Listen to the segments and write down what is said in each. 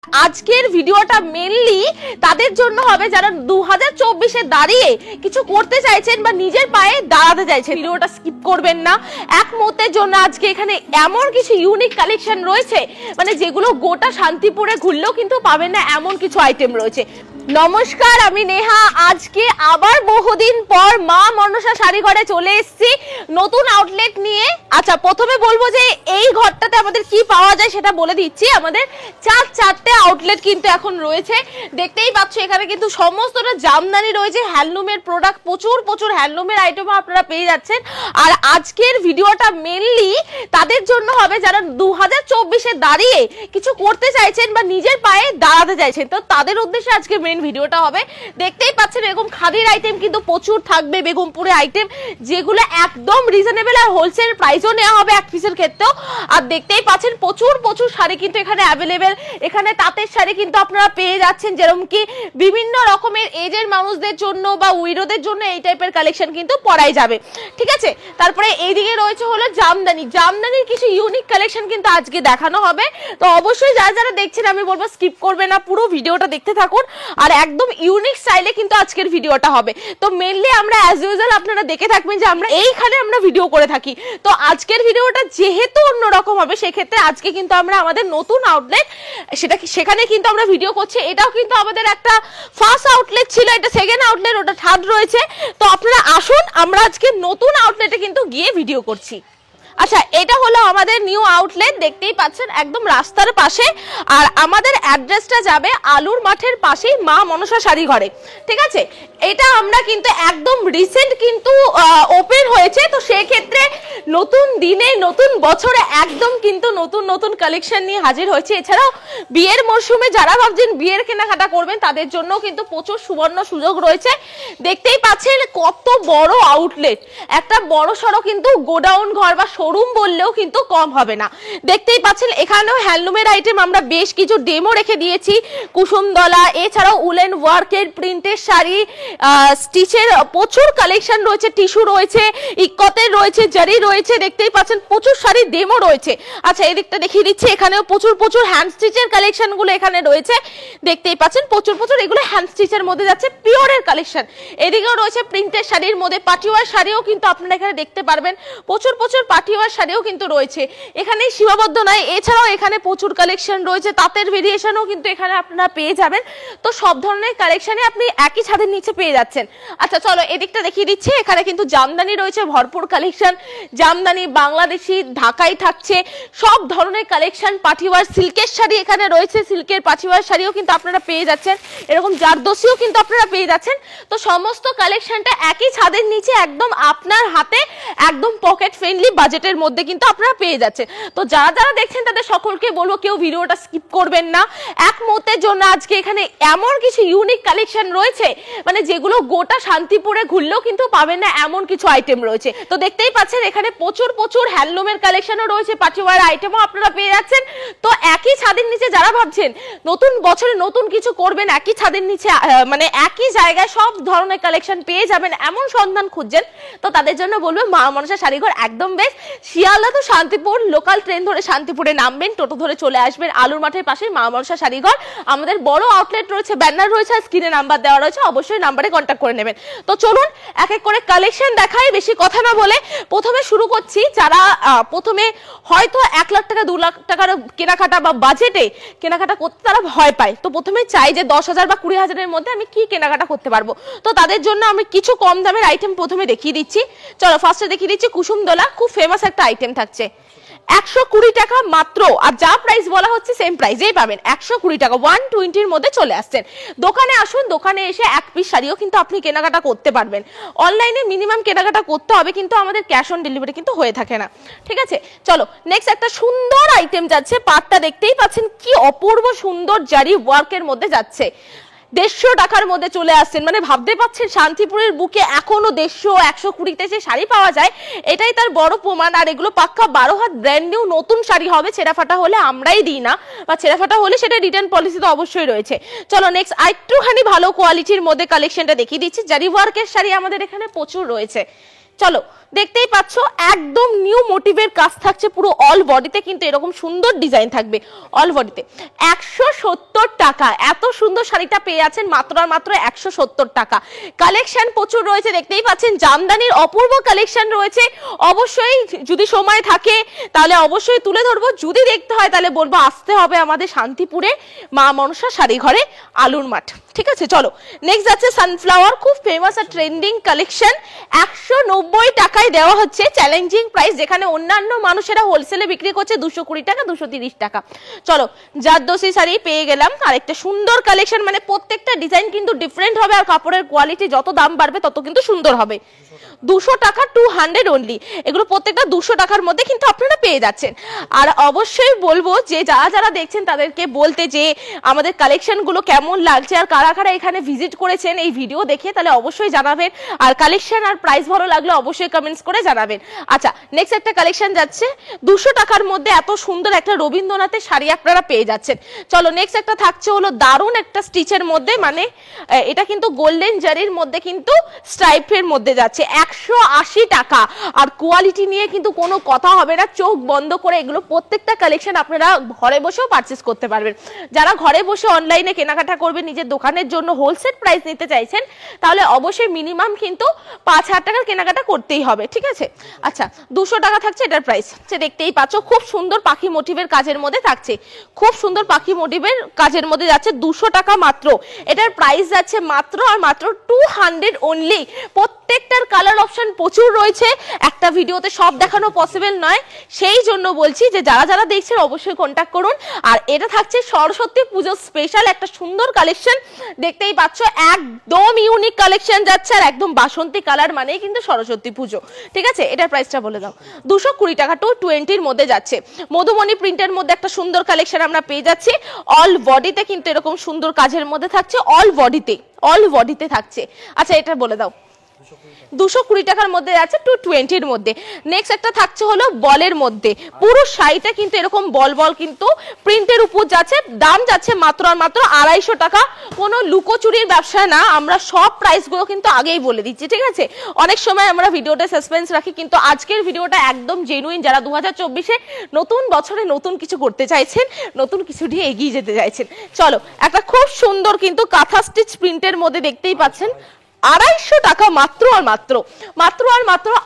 আজকের ভিডিওটা মেইনলি তাদের জন্য হবে যারা 2024 এ দাঁড়িয়ে কিছু করতে চাইছেন বা নিজের পায়ে দাঁড়াতে চাইছেন। ভিডিওটা স্কিপ করবেন না। এক মুহূর্তের জন্য আজকে এখানে এমন কিছু ইউনিক কালেকশন রয়েছে মানে যেগুলো গোটা শান্তিপুরে ঘুরলেও কিন্তু পাবেন না, এমন কিছু আইটেম রয়েছে। নমস্কার, আমি নেহা। আজকে আবার বহুদিন পর মা মনসা শাড়ি ঘরে চলে এসেছি নতুন আউটলেট নিয়ে। আচ্ছা, প্রথমে বলবো যে এই ঘরটাতে আমাদের কি পাওয়া যায় সেটা বলে দিচ্ছি। আমাদের চারটে আউটলেট কিন্তু এখন রয়েছে, দেখতেই পাচ্ছ। এখানে কিন্তু সমস্তটা জামদানি রয়েছে, হ্যান্ডলুমের প্রোডাক্ট, প্রচুর হ্যান্ডলুমের আইটেমও আপনারা পেয়ে যাচ্ছেন। আর আজকের ভিডিওটা মেইনলি তাদের জন্য হবে যারা 2024 এ দাঁড়িয়ে কিছু করতে চাইছেন বা নিজের পায়ে দাঁড়াতে চাইছেন, তো তাদের উদ্দেশ্যে আজকে মেইন ভিডিওটা হবে। দেখতেই পাচ্ছেন এরকম খাদির আইটেম কিন্তু প্রচুর থাকবে, বেগমপুরে আইটেম যেগুলো একদম রিজনেবল আর হোলসেল প্রাইসও নেওয়া হবে এক পিসের ক্ষেত্রেও। আর দেখতেই পাচ্ছেন প্রচুর শাড়ি কিন্তু এখানে অ্যাভেলেবেল। এখানে তাঁতের শাড়ি কিন্তু আপনারা পেয়ে যাচ্ছেন, যেরকম কি বিভিন্ন রকমের এজের মানুষদের জন্য বা উইডোদের জন্য এই টাইপের কালেকশন কিন্তু পরাই যাবে, ঠিক আছে। তারপরে এইদিকে রয়েছে হলো জামদানির কিছু ইউনিক কালেকশন কিন্তু আজকে দেখানো হবে। তো অবশ্যই যারা দেখছেন আমি বলবো স্কিপ করবে না, পুরো ভিডিওটা দেখতে থাকুন। আর একদম ইউনিক স্টাইলে কিন্তু আজকের ভিডিওটা হবে। তো মেইনলি আমরা অ্যাজ ইউজুয়াল আপনারা দেখে থাকবেন যে আমরা এইখানে আমরা ভিডিও করে থাকি। তো আজকের ভিডিওটা যেহেতু অন্যরকম হবে সেক্ষেত্রে আজকে কিন্তু আমরা আমাদের নতুন আউটলেট সেখানে কিন্তু আমরা ভিডিও করছি। এটাও কিন্তু আমাদের একটা ফার্স্ট আউটলেট ছিল, এটা সেকেন্ড আউটলেট, ওটা থার্ড রয়েছে। তো আপনারা আসুন, আমরা আজকে নতুন আউটলেটে কিন্তু গিয়ে ভিডিও করছি। আচ্ছা, এটা হলো আমাদের নিউ আউটলেট, দেখতেই পাচ্ছেন একদম রাস্তার পাশে। আর আমাদের অ্যাড্রেসটা যাবে আলুর মাঠের পাশেই মা মনসা শাড়ি ঘরে, ঠিক আছে। এটা আমরা কিন্তু একদম রিসেন্ট কিন্তু ওপেন হয়েছে। তো সেই ক্ষেত্রে নতুন দিনে নতুন বছরে একদম কিন্তু নতুন কালেকশন নিয়ে হাজির হয়েছে। এছাড়াও বিয়ের মরশুমে যারা ভাবছেন বিয়ের কেনাকাটা করবেন তাদের জন্য কিন্তু প্রচুর সুবর্ণ সুযোগ রয়েছে। দেখতেই পাচ্ছেন কত বড় আউটলেট, একটা বড় সড়ো কিন্তু গোডাউন ঘর বা শোরুম বললেও কিন্তু কম হবে না। দেখতেই পাচ্ছেন এখানেও হ্যান্ডলুমের আইটেম আমরা বেশ কিছু ডেমো রেখে দিয়েছি। কুসুমদলা, এছাড়াও উলেন ওয়ার্কের প্রিন্টের শাড়ি, স্টিচের প্রচুর কালেকশন রয়েছে, টিস্যু রয়েছে, ইকতের রয়েছে, জারি রয়েছে। দেখতেই পাচ্ছেন প্রচুর শাড়ি ডেমো রয়েছে। আচ্ছা, এদিকটা দেখিয়ে দিচ্ছি, এখানেও প্রচুর হ্যান্ড স্টিচের কালেকশন গুলো এখানে রয়েছে। দেখতেই পাচ্ছেন প্রচুর এগুলো হ্যান্ড স্টিচের মধ্যে যাচ্ছে, পিওরের কালেকশন। এদিকেও রয়েছে প্রিন্টের শাড়ির মধ্যে, পাটিওয়ার শাড়িও কিন্তু আপনারা এখানে দেখতে পারবেন। প্রচুর পাটিওয়ার শাড়িও কিন্তু রয়েছে। এখানে সীমাবদ্ধ নয়, এছাড়াও এখানে প্রচুর কালেকশন রয়েছে, তাঁতের ভেরিয়েশনও কিন্তু এখানে আপনারা পেয়ে যাবেন। তো সব ধরনের কালেকশনে আপনি একই ছাদের নিচে পেয়ে যাচ্ছেন। আচ্ছা চলো, এদিকটা দেখিয়ে দিচ্ছি। এখানে কিন্তু জামদানি রয়েছে, ভরপুর কালেকশন। জামদানি, বাংলাদেশি, ঢাকাই থাকছে, সব ধরনের কালেকশন। পাটিওয়ার সিল্কের শাড়ি এখানে রয়েছে, সিল্কের পাটিওয়ার শাড়িও কিন্তু আপনারা পেয়ে যাচ্ছেন। এরকম জারদোসিও কিন্তু আপনারা পেয়ে যাচ্ছেন। তো সমস্ত কালেকশনটা একই ছাদের নিচে একদম আপনার হাতে, একদম পকেট ফ্রেন্ডলি বাজেটের মধ্যে কিন্তু আপনারা পেয়ে যাচ্ছেন। তো যারা দেখছেন তাদের সকলকে বলবো কেউ ভিডিওটা স্কিপ করবেন না। এক মুহূর্তের জন্য আজকে এখানে এমন কিছু ইউনিক কালেকশন রয়েছে মানে যেগুলো গোটা শান্তিপুরে ঘুরলেও কিন্তু পাবেন না, এমন কিছু আইটেম রয়েছে। তো দেখতেই পাচ্ছেন এখানে প্রচুর হ্যান্ডলুমের কালেকশনও রয়েছে, পাটিওয়ার আইটেমও আপনারা পেয়ে যাচ্ছেন। তো একই ছাদের নিচে যারা ভাবছেন নতুন বছরে নতুন কিছু করবেন, একই ছাদের নিচে মানে একই জায়গায় সব ধরনের কালেকশন পেয়ে যাবেন এমন সন্ধান খুঁজছেন, তো তাদের জন্য বলবো মা মনসা শাড়িঘর একদম বেশ। শিয়ালদা তো শান্তিপুর, লোকাল ট্রেন ধরে শান্তিপুরে নামবেন, টোটো ধরে চলে আসবেন আলুর মাঠের পাশে মা মনসা শাড়িঘর। আমাদের বড় আউটলেট রয়েছে, ব্যানার রয়েছে, আর স্ক্রিনে নাম্বার দেওয়া রয়েছে, অবশ্যই নাম্বারে কন্ট্যাক্ট করে নেবেন। তো চলুন এক এক করে কালেকশন দেখাই, বেশি কথা না বলে প্রথমে শুরু করছি। যারা প্রথমে হয়তো 1 লাখ টাকা 2 লাখ টাকার কেনাকাটা বা বাজেটে কেনাকাটা করতে তারা ভয় পায়, তো প্রথমে চাই যে 10,000 বা 20,000 এর মধ্যে আমি কি কেনাকাটা করতে পারবো। তো তাদের জন্য আমি কিছু কম দামের আইটেম প্রথমে দেখিয়ে দিচ্ছি। চলো ফার্স্টে দেখিয়ে দিচ্ছি কুসুমদলা, খুব ফেমাস একটা আইটেম থাকছে 120 টাকা মাত্র। আর যা প্রাইস বলা হচ্ছে সেম প্রাইসেই পাবেন, 120 টাকা, 120 এর মধ্যে চলে আসছেন। দোকানে আসুন, দোকানে এসে এক পিস শাড়িও কিন্তু আপনি কেনাকাটা করতে পারবেন। অনলাইনে মিনিমাম কেনাকাটা করতে হবে, কিন্তু আমাদের ক্যাশ অন ডেলিভারি কিন্তু হয়ে থাকে না, ঠিক আছে। চলো নেক্সট একটা সুন্দর আইটেম যাচ্ছে, পাটটা দেখতেই পাচ্ছেন কি অপূর্ব সুন্দর জারি ওয়ার্কের মধ্যে যাচ্ছে। 150 টাকার মধ্যে চলে আসছেন, মানে ভাবতে পাচ্ছেন শান্তিপুরের বুকে এখনো 150 120-তে যে শাড়ি পাওয়া যায় এটাই তার বড় প্রমাণ। আর এগুলো পাক্কা 12 হাত ব্র্যান্ড নিউ নতুন শাড়ি হবে, ছেঁড়া ফাটা হলে আমরাই দিই না, বা ছেঁড়া ফাটা হলে সেটা রিটার্ন পলিসি তো অবশ্যই রয়েছে। চলো নেক্সট আরেকটুখানি ভালো কোয়ালিটির মধ্যে কালেকশনটা দেখিয়ে দিচ্ছি। জারি ওয়ার্কের শাড়ি আমাদের এখানে প্রচুর রয়েছে, চলো দেখতেই পাচ্ছ একদম নিউ মোটিভের কাজ থাকছে, পুরো অল বডিতে কিন্তু এরকম সুন্দর ডিজাইন থাকবে অল বডিতে। 170 টাকা এত সুন্দর শাড়িটা পেয়ে যাচ্ছেন মাত্র আর মাত্র 170 টাকা। কালেকশন প্রচুর রয়েছে, দেখতেই পাচ্ছেন জামদানির অপূর্ব কালেকশন রয়েছে। অবশ্যই যদি সময় থাকে তাহলে অবশ্যই তুলে ধরবো, যদি দেখতে হয় তাহলে বলবো আসতে হবে আমাদের শান্তিপুরে মা মনসা শাড়ি ঘরে আলুর মাঠ। ঠিক আছে, চলো নেক্সট যাচ্ছে সানফ্লাওয়ার, খুব ফেমাস আর ট্রেন্ডিং কালেকশন। 190 টাকায় দেওয়া হচ্ছে, চ্যালেঞ্জিং প্রাইস, যেখানে অন্যান্য মানুষেরা হোলসেলে বিক্রি করছে 220 টাকা 230 টাকা। চলো জারদোসি শাড়ি পেয়ে গেলাম, আর একটা সুন্দর কালেকশন, মানে প্রত্যেকটা ডিজাইন কিন্তু ডিফারেন্ট হবে আর কাপড়ের কোয়ালিটি যত দাম বাড়বে তত কিন্তু সুন্দর হবে। 200 টাকা 200 অনলি, এগুলো প্রত্যেকটা 200 টাকার মধ্যে কিন্তু আপনারা পেয়ে যাচ্ছেন। আর অবশ্যই বলবো যে যারা যারা দেখছেন তাদেরকে বলতে যে আমাদের কালেকশন গুলো কেমন লাগছে আর কারা কারা এখানে ভিজিট করেছেন এই ভিডিও দেখে, তাহলে অবশ্যই জানাবেন। আর কালেকশন আর প্রাইস ভালো লাগলে অবশ্যই কমেন্টস করে জানাবেন। আচ্ছা নেক্সট একটা কালেকশন যাচ্ছে 200 টাকার মধ্যে, এত সুন্দর একটা রবীন্দ্রনাথের শাড়ি আপনারা পেয়ে যাচ্ছেন। চলো নেক্সট একটা থাকছে হলো দারুণ একটা স্টিচের মধ্যে, মানে এটা কিন্তু গোল্ডেন জারির মধ্যে কিন্তু স্ট্রাইপের মধ্যে যাচ্ছে, 180 টাকা। আর কোয়ালিটি নিয়ে কিন্তু কোনো কথা হবে না, চোখ বন্ধ করে এগুলো প্রত্যেকটা কালেকশন আপনারা ঘরে বসেও পারচেস করতে পারবেন। যারা ঘরে বসে অনলাইনে কেনাকাটা করবে নিজের দোকানের জন্য হোলসেল প্রাইস নিতে চাইছেন, তাহলে অবশ্যই মিনিমাম কিন্তু 5000 টাকার কেনাকাটা করতেই হবে। ঠিক আছে, আচ্ছা 200 টাকা থাকছে এটার প্রাইস, সে দেখতেই পাচ্ছ খুব সুন্দর পাখি মোটিভের কাজের মধ্যে থাকছে, খুব সুন্দর পাখি মোটিভের কাজের মধ্যে যাচ্ছে 200 টাকা মাত্র। এটার প্রাইস যাচ্ছে মাত্র আর মাত্র 200 অনলি। প্রত্যেকটার কালার অপশন প্রচুর রয়েছে, একটা ভিডিওতে সব দেখানো পসিবল নয়, সেই জন্য বলছি যে যারা যারা দেখছেন অবশ্যই কন্ট্যাক্ট করুন। আর এটা থাকছে সরস্বতী পুজো স্পেশাল একটা সুন্দর কালেকশন, দেখতেই পাচ্ছ একদম ইউনিক কালেকশন যাচ্ছে, আর একদম বাসন্তী কালার মানেই কিন্তু সরস্বতী পুজো। ঠিক আছে, এটার প্রাইসটা বলে দাও। 220 টাকা 220 মধ্যে যাচ্ছে। মধুমণি প্রিন্টের মধ্যে একটা সুন্দর কালেকশন আমরা পেয়ে যাচ্ছি, অল বডিতে কিন্তু এরকম সুন্দর কাজের মধ্যে থাকছে, অল বডিতে থাকছে। আচ্ছা এটা বলে দাও। 220 টাকার মধ্যে যাচ্ছে 220 মধ্যে। নেক্সট একটা থাকছে হলো বলের মধ্যে, পুরো শাড়িটা কিন্তু এরকম বল বল কিন্তু প্রিন্টের উপর যাচ্ছে, দাম যাচ্ছে মাত্র আর মাত্র 250 টাকা। কোনো লুকোচুরির ব্যবসা না, আমরা সব প্রাইস গুলো কিন্তু আগেই বলে দিচ্ছি। ঠিক আছে, অনেক সময় আমরা ভিডিওতে সাসপেন্স রাখি, কিন্তু আজকের ভিডিওটা একদম জেনুইন। যারা 2024-এ নতুন বছরে নতুন কিছু করতে চাইছেন, নতুন কিছু দিয়ে এগিয়ে যেতে চাইছেন, চলো একটা খুব সুন্দর কিন্তু কাঁথা স্টিচ প্রিন্টের মধ্যে দেখতেই পাচ্ছেন 250 টাকা মাত্র আর মাত্র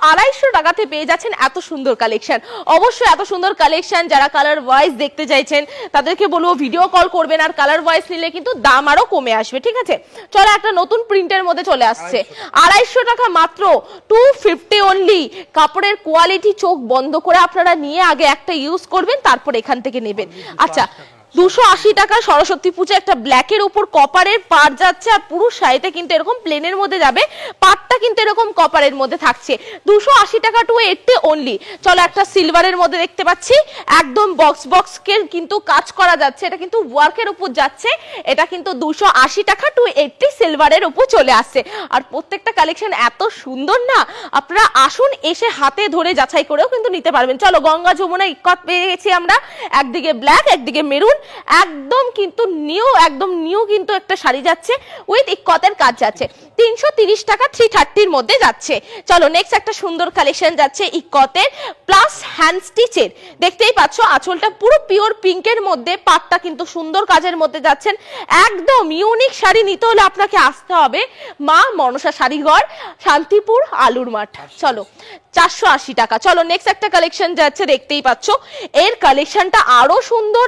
250 টাকাতে পেয়ে যাচ্ছেন এত সুন্দর কালেকশন। অবশ্যই এত সুন্দর কালেকশন যারা কালার ওয়াইজ দেখতে চাইছেন তাদেরকে বলবো ভিডিও কল করবেন, আর কালার ওয়াইজ নিলে কিন্তু দাম আরো কমে আসবে। ঠিক আছে, চলো একটা নতুন প্রিন্টের মধ্যে চলে আসছে 250 টাকা মাত্র 250 অনলি। কাপড়ের কোয়ালিটি চোখ বন্ধ করে আপনারা নিয়ে আগে একটা ইউজ করবেন, তারপর এখান থেকে নেবেন। আচ্ছা 280 টাকা সরস্বতী পুজো, একটা ব্ল্যাকের উপর কপারের পার যাচ্ছে, আর পুরো শাড়িতে কিন্তু এরকম প্লেনের মধ্যে যাবে, পাটটা কিন্তু এরকম কপারের মধ্যে থাকছে। 280 টাকা 280 অনলি। চলো একটা সিলভারের মধ্যে দেখতে পাচ্ছি, একদম বক্সকে কিন্তু কাজ করা যাচ্ছে, এটা কিন্তু ওয়ার্কের উপর যাচ্ছে, এটা কিন্তু 280 টাকা 280 সিলভারের উপর চলে আসছে। আর প্রত্যেকটা কালেকশন এত সুন্দর না, আপনারা আসুন এসে হাতে ধরে যাচাই করেও কিন্তু নিতে পারবেন। চলো গঙ্গা যমুনা ইক্কত পেয়ে গেছি আমরা, একদিকে ব্ল্যাক একদিকে মেরুন, একদম নিউ কিন্তু একটা শাড়ি যাচ্ছে উইথ ইক্কতের কাজ যাচ্ছে, 330 টাকা 330 মধ্যে যাচ্ছে। চলো নেক্সট একটা সুন্দর কালেকশন যাচ্ছে ইক্কতের প্লাস হ্যান্ড স্টিচের, দেখতেই পাচ্ছ আঁচলটা পুরো পিওর পিঙ্কের মধ্যে, পাটটা কিন্তু সুন্দর কাজের মধ্যে যাচ্ছেন। একদম ইউনিক শাড়ি নিতে হলে আপনাকে আসতে হবে মা মনসা শাড়িঘর, শান্তিপুর আলুর মাঠ। চলো 480 টাকা। চলো নেক্সট একটা কালেকশন যাচ্ছে, দেখতেই পাচ্ছ এর কালেকশনটা আরো সুন্দর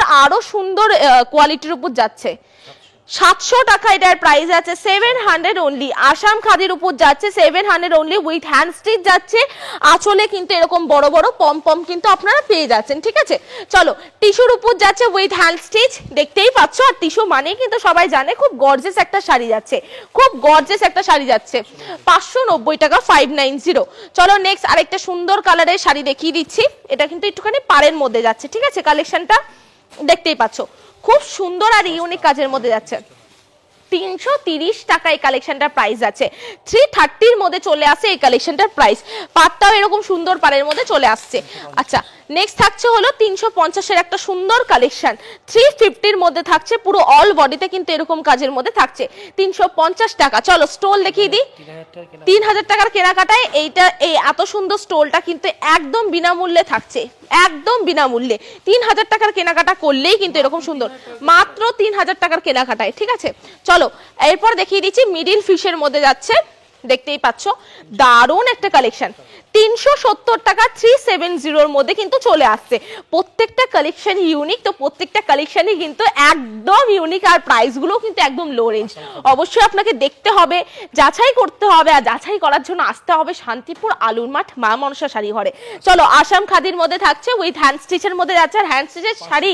কোয়ালিটির উপর যাচ্ছে, 700 টাকা এটার প্রাইস আছে, 700 অনলি। আসাম খাদির উপর যাচ্ছে 700 অনলি উইথ হ্যান্ড স্টিচ যাচ্ছে, আঁচলে কিন্তু এরকম বড় বড় পম কিন্তু আপনারা পেয়ে যাচ্ছেন। ঠিক আছে, চলো টিস্যুর উপর যাচ্ছে উইথ হ্যান্ড স্টিচ, দেখতেই পাচ্ছ। আর টিস্যু মানে কিন্তু সবাই জানে খুব গর্জিয়াস একটা শাড়ি যাচ্ছে, 590 টাকা 590। চলো নেক্সট আরেকটা সুন্দর কালারের শাড়ি দেখিয়ে দিচ্ছি, এটা কিন্তু একটুখানি পাড়ের মধ্যে যাচ্ছে। ঠিক আছে, কালেকশনটা দেখতেই পাচ্ছ খুব সুন্দর আর ইউনিক কাজের মধ্যে যাচ্ছে, 330 টাকা এই কালেকশনটার প্রাইস আছে। 330 এর মধ্যে চলে আসে এই কালেকশনটার প্রাইস। পাটটাও এরকম সুন্দর পাড়ের মধ্যে চলে আসছে। আচ্ছা নেক্সট থাকছে হলো 350 এর একটা সুন্দর কালেকশন, 350 এর মধ্যে থাকছে, পুরো অল বডিতে কিন্তু এরকম কাজের মধ্যে থাকছে, 350 টাকা। চলো স্টোল দেখিয়ে দিই। 3000 টাকার কেনাকাটায় এইটা এই এত সুন্দর স্টোলটা কিন্তু একদম বিনামূল্যে থাকছে, একদম বিনামূল্যে। 3000 টাকার কেনাকাটা করলেই কিন্তু এরকম সুন্দর, মাত্র 3000 টাকার কেনাকাটায়, ঠিক আছে। চলো এরপর দেখিয়ে দিচ্ছি মিডিল ফিশের মধ্যে যাচ্ছে, দেখতেই পাচ্ছ দারুণ একটা কালেকশন, 370 টাকা 370 এর মধ্যে কিন্তু চলে আসছে। প্রত্যেকটা কালেকশন ইউনিক, তো প্রত্যেকটা কালেকশনই কিন্তু একদম ইউনিক, আর প্রাইস গুলো কিন্তু একদম লো রেঞ্জ। অবশ্যই আপনাকে দেখতে হবে, যাচাই করতে হবে, আর যাচাই করার জন্য আসতে হবে শান্তিপুর আলুর মাঠ মা মনসা শাড়ি ঘরে। চলো আসাম খাদির মধ্যে থাকছে, উইথ হ্যান্ড স্টিচের মধ্যে যাচ্ছে, আর হ্যান্ড স্টিচের শাড়ি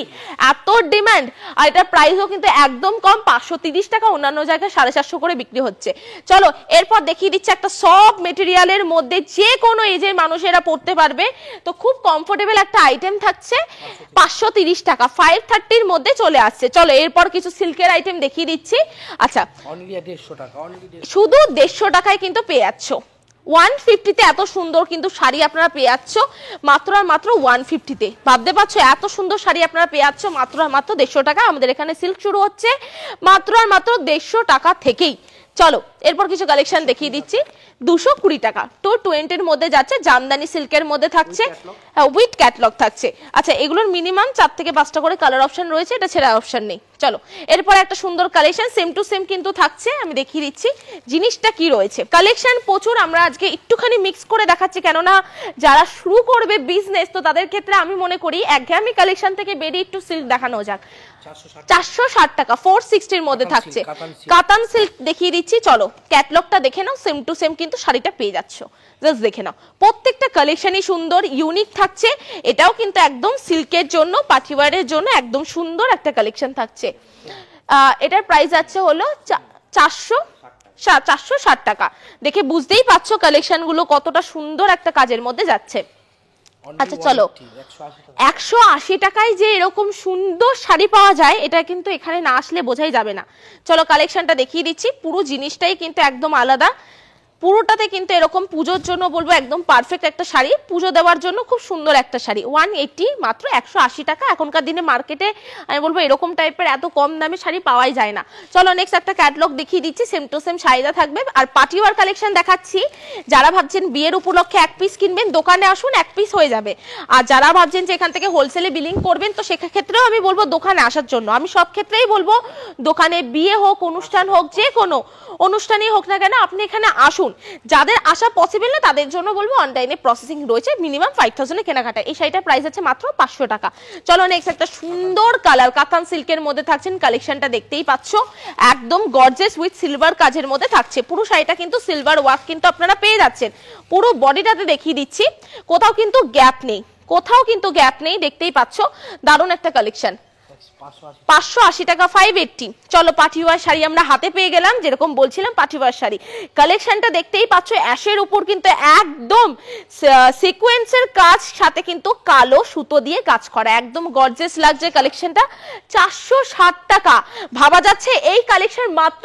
এত ডিমান্ড, আর এটার প্রাইসও কিন্তু একদম কম, 530 টাকা, অন্যান্য জায়গায় 450 করে বিক্রি হচ্ছে। চলো এরপর দেখিয়ে দিচ্ছে একটা সফট মেটেরিয়ালের মধ্যে যে কোনো এজের মানুষেরা পড়তে পারবে, তো খুব কমফোর্টেবল একটা আইটেম থাকছে, 530 টাকা, 530 এর মধ্যে চলে আসছে। চলো এরপর কিছু সিল্কের আইটেম দেখিয়ে দিচ্ছি। আচ্ছা শুধু 150 টাকায় কিন্তু পেয়ে যাচ্ছ, 150 তে এত সুন্দর কিন্তু শাড়ি আপনারা পেয়ে যাচ্ছ মাত্র আর মাত্র 150 তে। ভাবতে পারছো এত সুন্দর শাড়ি আপনারা পেয়ে যাচ্ছ মাত্র আর মাত্র 150 টাকা। আমাদের এখানে সিল্ক শুরু হচ্ছে মাত্র আর মাত্র 150 টাকা থেকেই। চলো এরপর কিছু কালেকশন দেখিয়ে দিচ্ছি, 220 টাকা তো 20 এর মধ্যে যাচ্ছে, জামদানি সিল্কের মধ্যে থাকছে, উইথ ক্যাটালগ থাকছে। আচ্ছা এগুলোর মিনিমাম 4 থেকে 5টা করে কালার অপশন রয়েছে, এটা ছেড়া অপশন নেই। চলো এরপর একটা সুন্দর কালেকশন সেম টু সেম কিন্তু থাকছে, আমি দেখিয়ে দিচ্ছি জিনিসটা কি রয়েছে। কালেকশন প্রচুর, আমরা আজকে একটুখানি মিক্স করে দেখাচ্ছি, কেননা যারা শুরু করবে বিজনেস, তো তাদের ক্ষেত্রে আমি মনে করি একঘেয়েমি কালেকশন থেকে বেরিয়ে একটু সিল্ক দেখানো যাক। 460 টাকা 460 এর মধ্যে থাকছে, কাতান সিল্ক দেখিয়ে দিচ্ছি। চলো ক্যাটালগটা দেখে নাও, সেম টু সেম কিন্তু শাড়িটা পেয়ে যাচ্ছ, জাস্ট দেখে নাও। প্রত্যেকটা কালেকশনই সুন্দর ইউনিক থাকছে, এটাও কিন্তু একদম সিল্কের জন্য, পার্টিওয়ারের জন্য একদম সুন্দর একটা কালেকশন থাকছে। এটার প্রাইস আছে হলো 460 টাকা। দেখে বুঝতেই পারছো কালেকশন গুলো কতটা সুন্দর একটা কাজের মধ্যে যাচ্ছে। আচ্ছা চলো 180 টাকায় যে এরকম সুন্দর শাড়ি পাওয়া যায়, এটা কিন্তু এখানে না আসলে বোঝাই যাবে না। চলো কালেকশনটা দেখিয়ে দিচ্ছি, পুরো জিনিসটাই কিন্তু একদম আলাদা, পুরোটাতে কিন্তু এরকম পুজোর জন্য বলবো একদম পারফেক্ট একটা শাড়ি, পুজো দেওয়ার জন্য খুব সুন্দর একটা শাড়ি, 180 মাত্র 180 টাকা। এখনকার দিনে মার্কেটে আমি বলবো এরকম টাইপের এত কম দামে শাড়ি পাওয়াই যায় না। চলো নেক্সট একটা ক্যাটালগ দেখিয়ে দিচ্ছি, সেম টু সেম শাড়িটা থাকবে। আর পার্টিওয়ার কালেকশন দেখাচ্ছি, যারা ভাবছেন বিয়ের উপলক্ষে এক পিস কিনবেন, দোকানে আসুন এক পিস হয়ে যাবে। আর যারা ভাবছেন যে এখান থেকে হোলসেলে বিলিং করবেন, তো সেক্ষেত্রেও আমি বলবো দোকানে আসার জন্য। আমি সব ক্ষেত্রেই বলবো দোকানে, বিয়ে হোক অনুষ্ঠান হোক, যে কোনো অনুষ্ঠানই হোক না কেন আপনি এখানে আসুন। যাদের আসা পসিবল না তাদের জন্য বলবো অনলাইনে প্রসেসিং রয়েছে, মিনিমাম 5000 এর কেনাকাটা। এই শাড়িটার প্রাইস আছে মাত্র 500 টাকা। চলো নেক্সট একটা সুন্দর কালার কাতান সিল্কের মধ্যে থাকছেন, কালেকশনটা দেখতেই পাচ্ছ একদম গর্জিয়াস উইথ সিলভার কাজের মধ্যে থাকছে। পুরো শাড়িটা কিন্তু সিলভার ওয়ার্ক কিন্তু আপনারা পেয়ে যাচ্ছেন। পুরো বডিটাতে দেখিয়ে দিচ্ছি, কোথাও কিন্তু গ্যাপ নেই, কোথাও কিন্তু গ্যাপ নেই, দেখতেই পাচ্ছ দারুণ একটা কালেকশন। 580 টাকা 580। চলো পার্টিওয়ার শাড়ি আমরা হাতে পেয়ে গেলাম, যেরকম বলছিলাম পার্টিওয়ার শাড়ি কালেকশনটা দেখতেই পাচ্ছ, অ্যাশের উপর কিন্তু একদম সিকোয়েন্সের কাজ, সাথে কিন্তু কালো সুতো দিয়ে কাজ করা, একদম গর্জিয়াস লাগছে কালেকশনটা। 460 টাকা, ভাবা যাচ্ছে এই কালেকশন মাত্র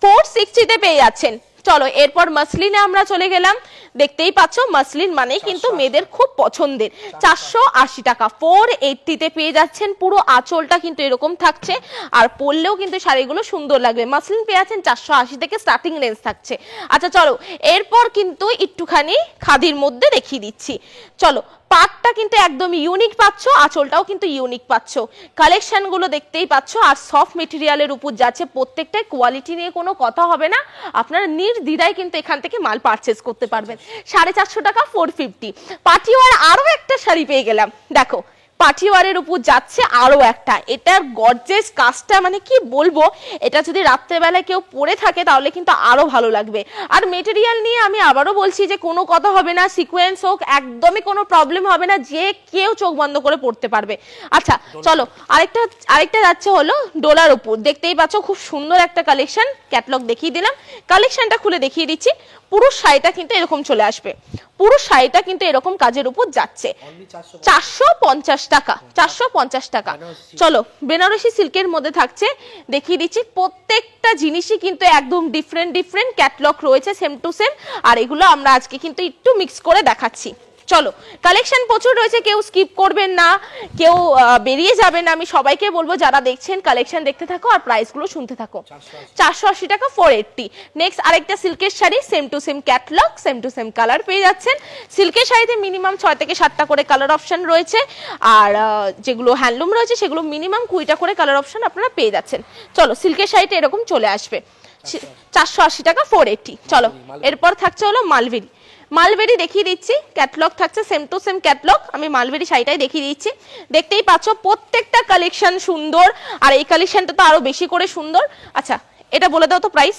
460 তে পেয়ে যাচ্ছেন। চলো এরপর মাসলিনে আমরা চলে গেলাম, দেখতেই পাচ্ছ মাসলিন মানে কিন্তু মেয়েদের খুব পছন্দের, 480 টাকা 480 তে পেয়ে যাচ্ছেন। পুরো আঁচলটা কিন্তু এরকম থাকছে, আর পরলেও কিন্তু শাড়িগুলো সুন্দর লাগবে। মাসলিন পেয়ে যাচ্ছেন 480 থেকে স্টার্টিং রেঞ্জ থাকছে। আচ্ছা চলো এরপর কিন্তু একটুখানি খাদির মধ্যে দেখিয়ে দিচ্ছি। চলো পাটটা কিন্তু একদম ইউনিক পাচ্ছ, আঁচলটাও কিন্তু ইউনিক পাচ্ছ, কালেকশন গুলো দেখতেই পাচ্ছ। আর সফট মেটেরিয়ালের উপর যাচ্ছে, প্রত্যেকটাই কোয়ালিটি নিয়ে কোনো কথা হবে না, আপনারা নির্দ্বিধায় কিন্তু এখান থেকে মাল পারচেজ করতে পারবেন। 450 টাকা 450। পার্টিওয়ার আরো একটা শাড়ি পেয়ে গেলাম, দেখো পার্টিওয়ারের উপর যাচ্ছে আরো একটা, এটার গর্জিয়াস কাজটা মানে কি বলবো, এটা যদি রাত্রেবেলায় কেউ পরে থাকে তাহলে কিন্তু আরো ভালো লাগবে। আর মেটেরিয়াল নিয়ে আমি আবারও বলছি যে কোনো কথা হবে না, সিকোয়েন্স হোক একদমই কোনো প্রবলেম হবে না, যে কেউ চোখ বন্ধ করে পড়তে পারবে। আচ্ছা চলো আরেকটা যাচ্ছে হলো ডোলার উপর, দেখতেই পাচ্ছ খুব সুন্দর একটা কালেকশন, ক্যাটালগ দেখিয়ে দিলাম, কালেকশনটা খুলে দেখিয়ে দিচ্ছি। পুরো শাড়িটা কিন্তু এরকম চলে আসবে, পুরো শাড়িটা কিন্তু এরকম কাজের উপর যাচ্ছে 450 টাকা, 450 টাকা। চলো বেনারসি সিল্কের মধ্যে থাকছে, দেখিয়ে দিচ্ছি প্রত্যেকটা জিনিসই কিন্তু একদম ডিফারেন্ট ডিফারেন্ট ক্যাটালগ রয়েছে সেম টু সেম, আর এগুলো আমরা আজকে কিন্তু একটু মিক্স করে দেখাচ্ছি। চলো কালেকশন প্রচুর রয়েছে, কেউ স্কিপ করবেন না, কেউ বেরিয়ে যাবেন না, আমি সবাইকে বলবো যারা দেখছেন কালেকশন দেখতে থাকো আর প্রাইসগুলো শুনতে থাকো। 480 টাকা 480। নেক্সট আরেকটা সিল্কের sari, same to same catalogue, same to same colour পেয়ে যাচ্ছেন। সিল্কের শাড়িতে মিনিমাম 6 থেকে 7টা করে কালার অপশন রয়েছে, আর যেগুলো হ্যান্ডলুম রয়েছে সেগুলো মিনিমাম 20টা করে কালার অপশন আপনারা পেয়ে যাচ্ছেন। চলো সিল্কের শাড়িটা এরকম চলে আসবে 480 টাকা 480। চলো এরপর থাকছে হলো মালবেরি। মালবেরি দেখিয়ে দিচ্ছি, ক্যাটালগ থাকছে সেম টু সেম ক্যাটালগ, আমি মালবেরি শাড়িটাই দেখিয়ে দিচ্ছি। দেখতেই পাচ্ছ প্রত্যেকটা কালেকশন সুন্দর, আর এই কালেকশনটা তো আরো বেশি করে সুন্দর। আচ্ছা এটা বলে দাও তো প্রাইস।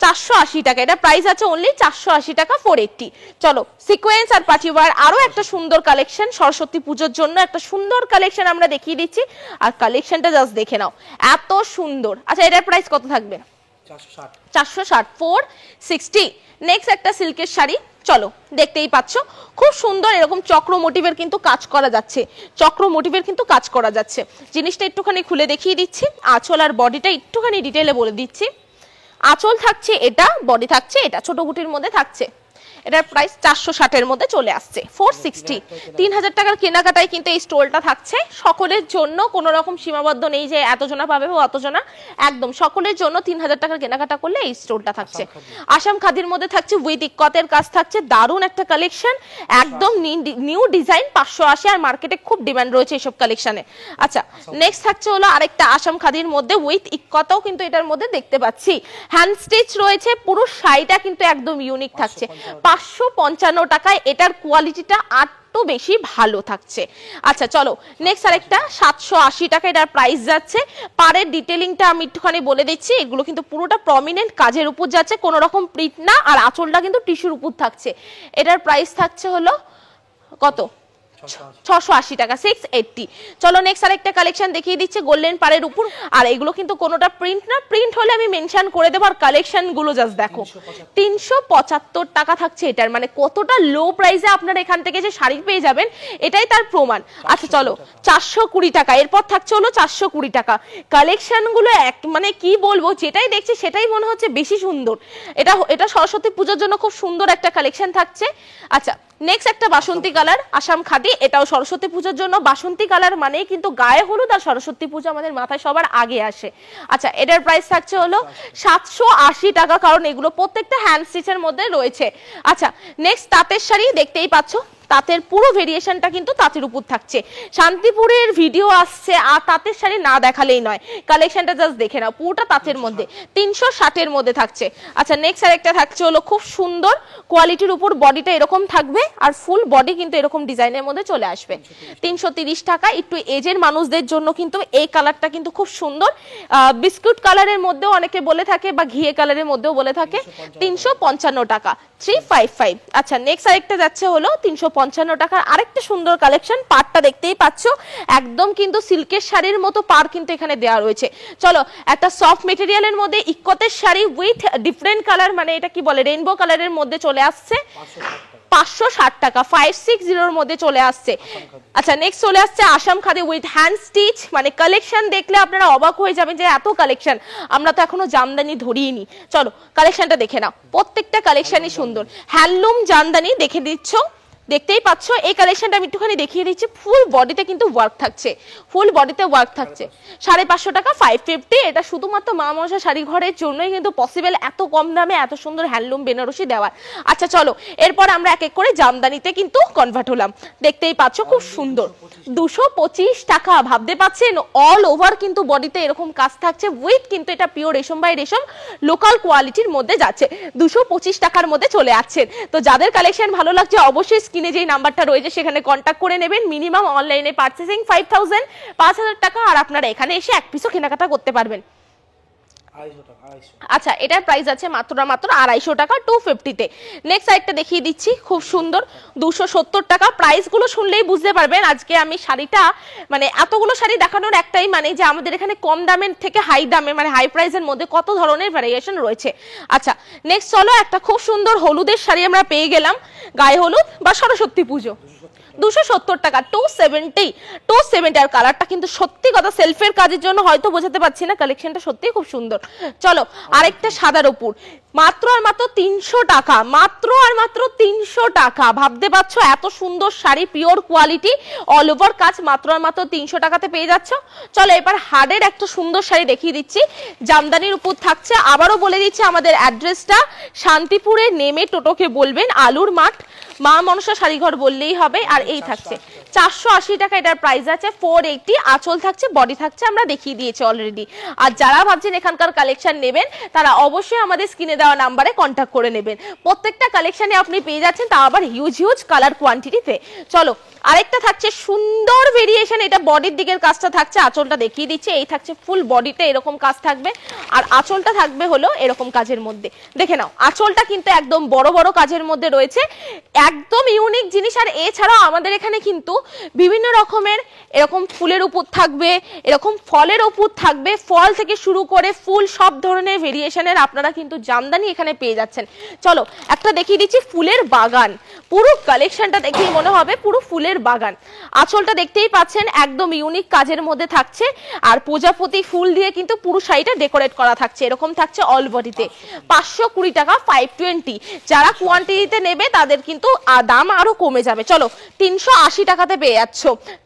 480 টাকা, এটা প্রাইস আছে অনলি 480 টাকা 480। চলো সিকোয়েন্স আর পাচিওয়ার আরো একটা সুন্দর কালেকশন, সরস্বতী পুজোর জন্য একটা সুন্দর কালেকশন আমরা দেখিয়ে দিচ্ছি, আর কালেকশনটা জাস্ট দেখে নাও এত সুন্দর। আচ্ছা এটার প্রাইস কত থাকবে? 460 460। নেক্সট একটা সিল্কের শাড়ি, চলো দেখতেই পাচ্ছ খুব সুন্দর এরকম চক্র মোটিভের কিন্তু কাজ করা যাচ্ছে, চক্র মোটিভের কিন্তু কাজ করা যাচ্ছে। জিনিসটা একটুখানি খুলে দেখিয়ে দিচ্ছি, আঁচল আর বডিটা একটুখানি ডিটেইলে বলে দিচ্ছি। আঁচল থাকছে এটা, বডি থাকছে এটা, ছোট বুটির মধ্যে থাকছে। এটার প্রাইস 460 এর মধ্যে চলে আসছে 460। 3000 টাকার কেনাকাটায় কিন্তু এই স্টোলটা থাকছে সকলের জন্য, কোনো রকম সীমাবদ্ধ নেই যে এতজনা পাবে বা অতজনা, একদম সকলের জন্য 3000 টাকার কেনাকাটা করলে এই স্টোলটা থাকছে। আসাম খাদির মধ্যে থাকছে উইথ ইক্কতের কাজ থাকছে, দারুণ একটা কালেকশন, একদম নিউ ডিজাইন 580, আর মার্কেটে খুব ডিমান্ড রয়েছে এইসব কালেকশনে। আচ্ছা নেক্সট থাকছে হলো আরেকটা আসাম খাদির মধ্যে উইথ ইক্কতও কিন্তু এটার মধ্যে দেখতে পাচ্ছি, হ্যান্ড স্টিচ রয়েছে, পুরো শাড়িটা কিন্তু একদম ইউনিক থাকছে 555 টাকায়, এটার কোয়ালিটিটা আরো বেশি ভালো থাকছে। আচ্ছা চলো নেক্সট আরেকটা 780 টাকা এটার প্রাইস যাচ্ছে। পাড়ের ডিটেইলিংটা আমি একটুখানি বলে দিচ্ছি, এগুলো কিন্তু পুরোটা প্রমিনেন্ট কাজের উপর যাচ্ছে, কোনো রকম প্রিন্ট না, আর আঁচলটা কিন্তু টিস্যুর উপর থাকছে। এটার প্রাইস থাকছে হলো কত? 680 টাকা 680। চলো নেক্সট আরেকটা কালেকশন দেখিয়ে দিচ্ছে গোল্ডেন পাড়ের উপর, আর এগুলো কিন্তু কোনোটা প্রিন্ট না, প্রিন্ট হলে আমি মেনশন করে দেবো। আর কালেকশন গুলো জাস্ট দেখো 375 টাকা থাকছে এটার, মানে কতটা লো প্রাইসে আপনারা এখান থেকে যে শাড়ি পেয়ে যাবেন এটাই তার প্রমাণ। আচ্ছা চলো 420 টাকা, এরপর থাকছে হলো 420 টাকা। কালেকশন গুলো মানে কি বলবো, যেটাই দেখছি সেটাই মনে হচ্ছে বেশি সুন্দর। এটা সরস্বতী পুজোর জন্য খুব সুন্দর একটা কালেকশন থাকছে। আচ্ছা নেক্সট একটা বাসন্তী কালার আসাম খাদি, এটাও সরস্বতী পুজোর জন্য। বাসন্তী কালার মানে কিন্তু গায়ে হলুদ আর সরস্বতী পুজো আমাদের মাথায় সবার আগে আসে। আচ্ছা এটার প্রাইস থাকছে হলো 780 টাকা, কারণ এগুলো প্রত্যেকটা হ্যান্ড স্টিচের মধ্যে রয়েছে। আচ্ছা নেক্সট তাঁতের শাড়ি, দেখতেই পাচ্ছ তাঁতের পুরো ভেরিয়েশনটা কিন্তু তাঁতের উপর থাকছে। শান্তিপুরের ভিডিও আসছে, আর তাঁতের শাড়ি না দেখালেই নয়, কালেকশনটা জাস্ট দেখে নাও, পুরোটা তাঁতের মধ্যে 360 এর মধ্যে থাকছে। আচ্ছা নেক্সট আরেকটা থাকছে হলো খুব সুন্দর কোয়ালিটির উপর, বডিটা এরকম থাকবে, আর ফুল বডি কিন্তু এরকম ডিজাইনের মধ্যে চলে আসবে 330 টাকা। একটু এজের মানুষদের জন্য কিন্তু এই কালারটা কিন্তু খুব সুন্দর, বিস্কুট কালারের মধ্যেও অনেকে বলে থাকে, বা ঘিয়ে কালারের মধ্যেও বলে থাকে। 355 টাকা 355। আচ্ছা নেক্সট আরেকটা যাচ্ছে হলো 355 টাকার আরেকটা সুন্দর কালেকশন। পাড়টা দেখতেই পাচ্ছ একদম কিন্তু সিল্কের শাড়ির মতো পাড় কিন্তু এখানে দেওয়া রয়েছে। চলো একটা সফট মেটেরিয়ালের মধ্যে ইক্কতের শাড়ি উইথ ডিফারেন্ট কালার, মানে এটা কি বলে রেইনবো কালারের মধ্যে চলে আসছে 560 টাকা 560 এর মধ্যে চলে আসছে। আচ্ছা নেক্সট চলে আসছে Assam khadi with hand stitch, মানে কালেকশন দেখলে আপনারা অবাক হয়ে যাবেন যে এত কালেকশন, আমরা তো এখনো জামদানি ধরিনি। চলো কালেকশনটা দেখে নাও, প্রত্যেকটা কালেকশনই সুন্দর, হ্যান্ডলুম জামদানি দেখে দিচ্ছ, দেখতেই পাচ্ছ। এই কালেকশনটা আমি একটুখানি দেখিয়ে দিচ্ছি, ফুল বডিতে কিন্তু ওয়ার্ক থাকছে, ফুল বডিতে ওয়ার্ক থাকছে 550 টাকা 550। এটা শুধুমাত্র মা মনসা শাড়ি ঘরের জন্যই কিন্তু পসিবল এত কম দামে এত সুন্দর হ্যান্ডলুম বেনারসি দেওয়ার। আচ্ছা চলো এরপর আমরা এক এক করে জামদানিতে কিন্তু কনভার্ট হলাম, দেখতেই পাচ্ছ খুব সুন্দর 225 টাকা। ভাবতে পাচ্ছেন অল ওভার কিন্তু বডিতে এরকম কাজ থাকছে, উইথ কিন্তু এটা পিওর রেশম বাই রেশম লোকাল কোয়ালিটির মধ্যে যাচ্ছে, 225 টাকার মধ্যে চলে আসছেন। তো যাদের কালেকশন ভালো লাগছে অবশ্যই স্ক্রিনে যে নাম্বারটা রয়েছে সেখানে কন্ট্যাক্ট করে নেবেন। মিনিমাম অনলাইনে পারচেসিং 5000 টাকা, আর আপনারা এখানে এসে এক পিসও কেনাকাটা করতে পারবেন। আচ্ছা, এটার প্রাইস আছে মাত্র 250 টাকা 250 তে। নেক্সট আরেকটা দেখিয়ে দিচ্ছি, খুব সুন্দর 270 টাকা। প্রাইস গুলো শুনলেই বুঝতে পারবেন আজকে আমি শাড়িটা মানে এতগুলো শাড়ি দেখানোর একটাই মানে যে আমাদের এখানে কম দামের থেকে হাই দামে মানে হাই প্রাইসের মধ্যে কত ধরনের ভ্যারিয়েশন রয়েছে। আচ্ছা নেক্সট চলো, একটা খুব সুন্দর হলুদের শাড়ি আমরা পেয়ে গেলাম, গায়ে হলুদ বা সরস্বতী পুজো, 270 টাকা 270 আর কালারটা কিন্তু সত্যি কথা সেলফের কাজের জন্য হয়তো বোঝাতে পারছি না, কালেকশনটা সত্যি খুব সুন্দর। চলো আরেকটা সাদার উপর মাত্র আর মাত্র 300 টাকা, মাত্র আর মাত্র 300 টাকা। ভাবতে পারছো এত সুন্দর sari pure quality all over কাজ মাত্র আর মাত্র 300 টাকাতে পেয়ে যাচ্ছ। চলো এবার হার্ডের একটা সুন্দর শাড়ি দেখিয়ে দিচ্ছি, জামদানির উপর থাকছে। আবারও বলে দিচ্ছি আমাদের অ্যাড্রেসটা শান্তিপুরে নেমে টোটোকে বলবেন আলুর মাঠ মা মনসা শাড়িঘর বললেই হবে। আর এই থাকছে 480 টাকা এটার প্রাইস আছে, 480 আঁচল থাকছে, বডি থাকছে, আমরা দেখিয়ে দিয়েছি অলরেডি। আর যারা ভাবছেন এখানকার কালেকশন নেবেন তারা অবশ্যই আমাদের স্ক্রিনে দেওয়া নাম্বারে কন্ট্যাক্ট করে নেবেন। প্রত্যেকটা কালেকশনে আপনি পেয়ে যাচ্ছেন তা আবার হিউজ কালার কোয়ান্টিটিতে। চলো আরেকটা থাকছে সুন্দর ভেরিয়েশন, এটা বডির দিকের কাজটা থাকছে, আঁচলটা দেখিয়ে দিচ্ছে, এই থাকছে ফুল বডিতে এরকম কাজ থাকবে আর আঁচলটা থাকবে হলো এরকম কাজের মধ্যে। দেখে নাও আঁচলটা কিন্তু একদম বড় বড় কাজের মধ্যে রয়েছে, একদম ইউনিক জিনিস। আর এছাড়াও আমাদের এখানে কিন্তু বিভিন্ন রকমের এরকম ফুলের উপর থাকবে, এরকম ফলের উপর থাকবে, ফল থেকে শুরু করে ফুল সব ধরনের ভেরিয়েশনের আপনারা কিন্তু জামদানি এখানে পেয়ে যাচ্ছেন। চলো একটা দেখিয়ে দিচ্ছি ফুলের বাগান, পুরো কালেকশনটা দেখেই মনে হবে পুরো ফুলের বাগান। আঁচলটা দেখতেই পাচ্ছেন একদম ইউনিক কাজের মধ্যে থাকছে আর প্রজাপতি ফুল দিয়ে কিন্তু পুরো শাড়িটা ডেকোরেট করা থাকছে, এরকম থাকছে অল বডিতে। 520 টাকা 520, যারা কোয়ান্টিটিতে নেবে তাদের কিন্তু দাম আরো কমে যাবে। চলো 380 টাকাতে পেয়ে যাচ্ছ,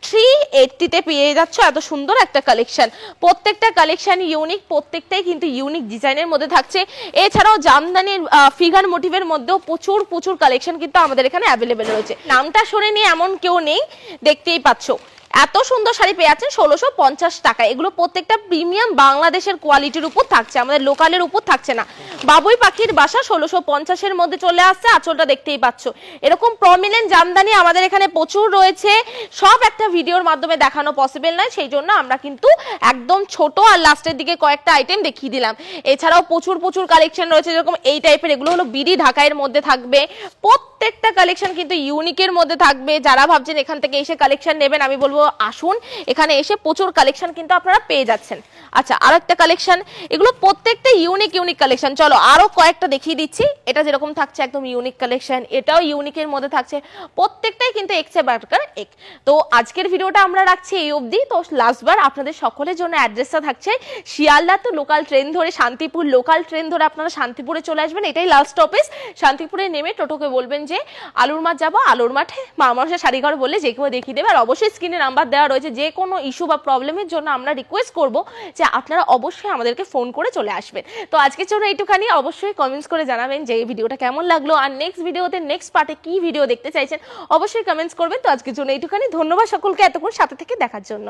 380 তে পেয়ে যাচ্ছ এত সুন্দর একটা কালেকশন। প্রত্যেকটা কালেকশন ইউনিক, প্রত্যেকটাই কিন্তু ইউনিক ডিজাইনের মধ্যে থাকছে। এছাড়াও জামদানির ফিগার মোটিভের মধ্যেও প্রচুর কালেকশন কিন্তু আমাদের এখানে অ্যাভেলেবেল রয়েছে। নামটা শোনেনি এমন কেউ নেই, দেখতেই পাচ্ছ এত সুন্দর শাড়ি পেয়ে যাচ্ছেন 1650 টাকা। এগুলো প্রত্যেকটা প্রিমিয়াম বাংলাদেশের কোয়ালিটির উপর থাকছে, আমাদের লোকালের উপর থাকছে না। বাবুই পাখির বাসা 1650 মধ্যে চলে আসছে, আঁচলটা দেখতেই পাচ্ছ। এরকম প্রমিনেন্ট জামদানি আমাদের এখানে প্রচুর রয়েছে, সব একটা ভিডিওর মাধ্যমে দেখানো পসিবল নয়, সেই জন্য আমরা কিন্তু একদম ছোট আর লাস্টের দিকে কয়েকটা আইটেম দেখিয়ে দিলাম। এছাড়াও প্রচুর কালেকশন রয়েছে, যেরকম এই টাইপের, এগুলো হলো বিডি ঢাকাইয়ের মধ্যে থাকবে। প্রত্যেকটা কালেকশন কিন্তু ইউনিকের মধ্যে থাকবে। যারা ভাবছেন এখান থেকে এসে কালেকশন নেবেন আমি বলবো আসুন, এখানে এসে প্রচুর কালেকশন কিন্তু আপনারা পেয়ে যাচ্ছেন। আচ্ছা আর একটা কালেকশন, এগুলো প্রত্যেকটা ইউনিক কালেকশন। চলো আরো কয়েকটা দেখিয়ে দিচ্ছি, এটা যেরকম থাকছে একদম ইউনিক কালেকশন, এটাও ইউনিকের মধ্যে থাকছে, প্রত্যেকটাই কিন্তু এক্সে বার্কার এক। তো আজকের ভিডিওটা আমরা রাখছি এই অবধি। তো লাস্টবার আপনাদের সকলের জন্য অ্যাড্রেসটা থাকছে শিয়ালদা তো লোকাল ট্রেন ধরে শান্তিপুর, লোকাল ট্রেন ধরে আপনারা শান্তিপুরে চলে আসবেন, এটাই লাস্ট স্টপেজ। শান্তিপুরে নেমে টোটোকে বলবেন যে আলুর মাঠ যাবো, আলুর মাঠে মা মনসা শাড়িঘর বললে যে কেউ দেখিয়ে দেবে। আর অবশ্যই স্ক্রিনে নাম্বার দেওয়া রয়েছে, যে কোনো ইস্যু বা প্রবলেমের জন্য আমরা রিকোয়েস্ট করব যে আপনারা অবশ্যই আমাদেরকে ফোন করে চলে আসবেন। তো আজকের জন্য এইটুখানি, অবশ্যই কমেন্টস করে জানাবেন যে এই ভিডিওটা কেমন লাগলো আর নেক্সট ভিডিওতে নেক্সট পার্টে কি ভিডিও দেখতে চাইছেন অবশ্যই কমেন্টস করবেন। তো আজকের জন্য এইটুখানি, ধন্যবাদ সকলকে এতক্ষণ সাথে থেকে দেখার জন্য।